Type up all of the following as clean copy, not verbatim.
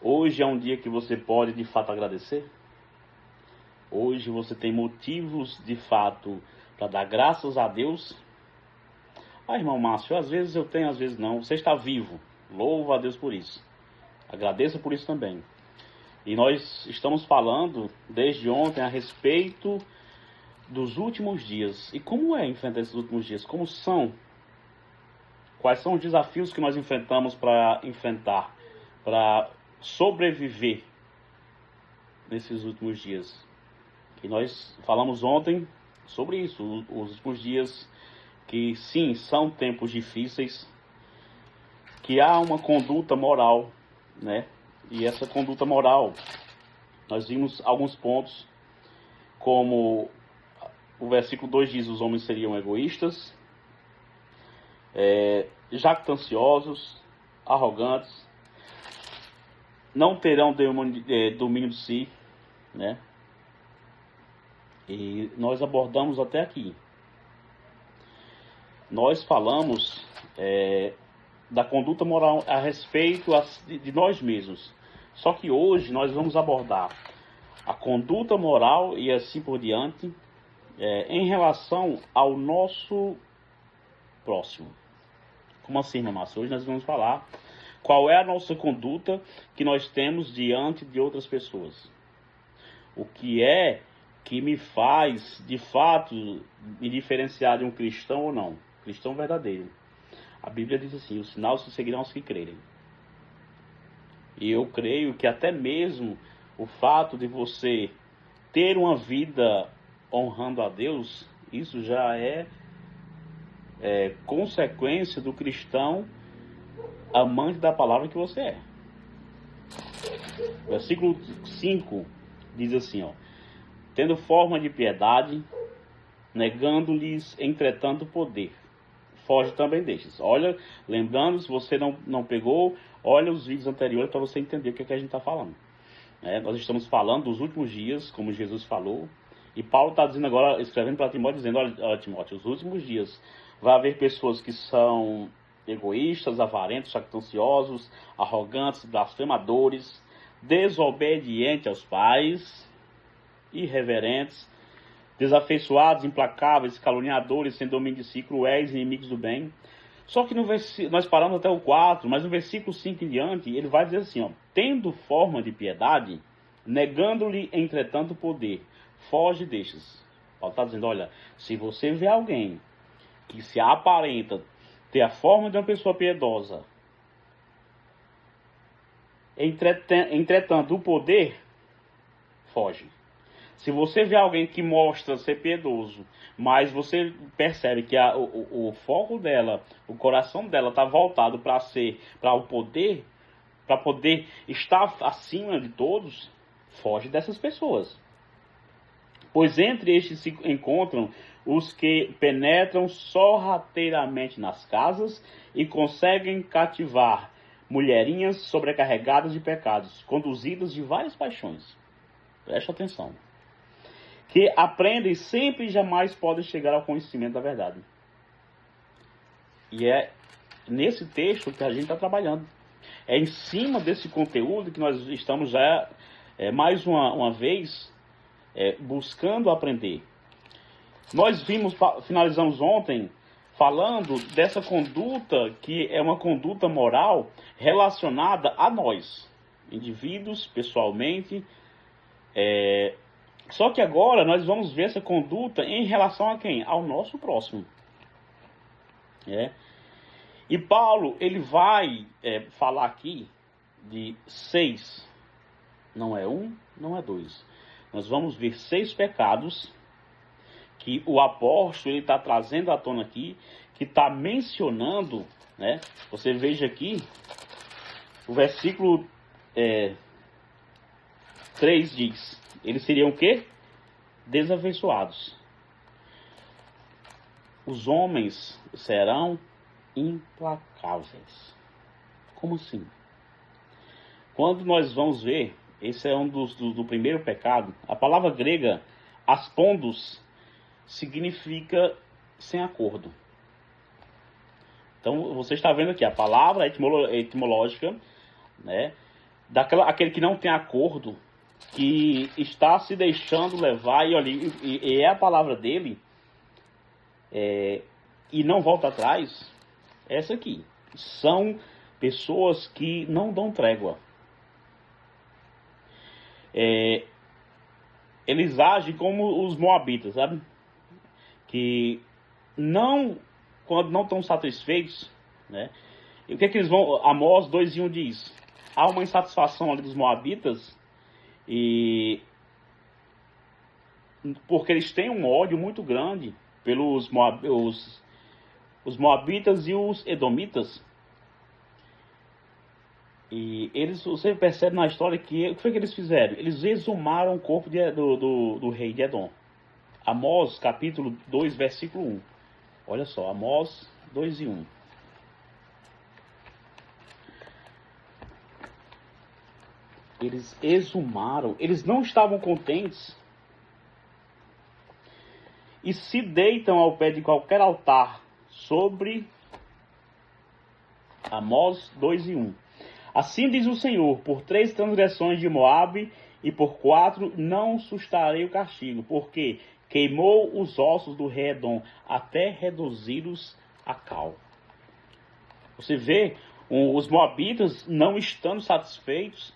Hoje é um dia que você pode de fato agradecer? Hoje você tem motivos de fato para dar graças a Deus? Ah, irmão Márcio, às vezes eu tenho, às vezes não. Você está vivo. Louva a Deus por isso. Agradeça por isso também. E nós estamos falando desde ontem a respeito dos últimos dias. E como é enfrentar esses últimos dias? Como são? Quais são os desafios que nós enfrentamos para enfrentar, para sobreviver nesses últimos dias? E nós falamos ontem sobre isso, os últimos dias que sim, são tempos difíceis, que há uma conduta moral, né? E essa conduta moral, nós vimos alguns pontos, como o versículo 2 diz: os homens seriam egoístas, jactanciosos, arrogantes, não terão domínio de si, né? E nós abordamos até aqui. Nós falamos da conduta moral a respeito de nós mesmos. Só que hoje nós vamos abordar a conduta moral e assim por diante em relação ao nosso próximo. Como assim, meu Márcio? Hoje nós vamos falar qual é a nossa conduta que nós temos diante de outras pessoas. O que é que me faz, de fato, me diferenciar de um cristão ou não? Cristão verdadeiro. A Bíblia diz assim: os sinais se seguirão aos que crerem. E eu creio que até mesmo o fato de você ter uma vida honrando a Deus, isso já é consequência do cristão amante da palavra que você é. Versículo 5 diz assim, ó: tendo forma de piedade, negando-lhes entretanto poder, foge também destes. Olha, lembrando, se você não pegou, olha os vídeos anteriores para você entender o que a gente está falando. Nós estamos falando dos últimos dias, como Jesus falou, e Paulo está dizendo agora, escrevendo para Timóteo, dizendo: olha, Timóteo, os últimos dias vai haver pessoas que são egoístas, avarentos, jactanciosos, arrogantes, blasfemadores, desobedientes aos pais, irreverentes, desafeiçoados, implacáveis, caluniadores, sem domínio de si, cruéis, inimigos do bem. Só que nós paramos até o 4, mas no versículo 5 em diante, ele vai dizer assim, ó: tendo forma de piedade, negando-lhe entretanto poder, foge destes. Paulo está dizendo: olha, se você vê alguém que se aparenta ter a forma de uma pessoa piedosa, entretanto o poder, foge. Se você vê alguém que mostra ser piedoso, mas você percebe que o foco dela, o coração dela está voltado para o poder, para poder estar acima de todos, foge dessas pessoas. Pois entre estes se encontram os que penetram sorrateiramente nas casas e conseguem cativar mulherinhas sobrecarregadas de pecados, conduzidas de várias paixões. Preste atenção. Que aprendem sempre e jamais podem chegar ao conhecimento da verdade. E é nesse texto que a gente está trabalhando. É em cima desse conteúdo que nós estamos já, mais uma vez, buscando aprender. Nós finalizamos ontem falando dessa conduta que é uma conduta moral relacionada a nós, indivíduos, pessoalmente, só que agora nós vamos ver essa conduta em relação a quem? Ao nosso próximo. E Paulo, ele vai falar aqui de 6. Não é 1, não é 2. Nós vamos ver 6 pecados que o apóstolo está trazendo à tona aqui, que está mencionando, né? Você veja aqui, o versículo 3 diz: eles seriam o quê? Desafeiçoados. Os homens serão implacáveis. Como assim? Quando nós vamos ver, esse é um do primeiro pecado. A palavra grega, aspondos, significa sem acordo. Então, você está vendo aqui, a palavra etimológica, né? aquele que não tem acordo, que está se deixando levar, e olha, e é a palavra dele, e não volta atrás, essa aqui. São pessoas que não dão trégua. Eles agem como os moabitas, sabe? Que não, quando não estão satisfeitos, né? E o que é que eles vão... Amós 2:1 diz: há uma insatisfação ali dos moabitas, e porque eles têm um ódio muito grande pelos os moabitas e os edomitas. E eles, você percebe na história que o que foi que eles fizeram? Eles exumaram o corpo do rei de Edom. Amós capítulo 2, versículo 1. Olha só, Amós 2:1. Eles exumaram, eles não estavam contentes e se deitam ao pé de qualquer altar sobre Amós 2:1. Assim diz o Senhor: por 3 transgressões de Moabe e por 4 não sustarei o castigo, porque queimou os ossos do rei Edom até reduzi-los a cal. Você vê, os moabitas não estando satisfeitos,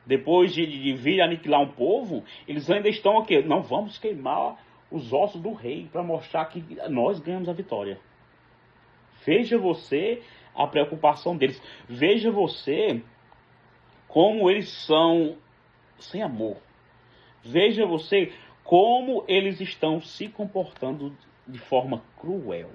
depois de vir aniquilar um povo, eles ainda estão aqui, não vamos queimar os ossos do rei para mostrar que nós ganhamos a vitória. Veja você a preocupação deles. Veja você como eles são sem amor. Veja você como eles estão se comportando de forma cruel.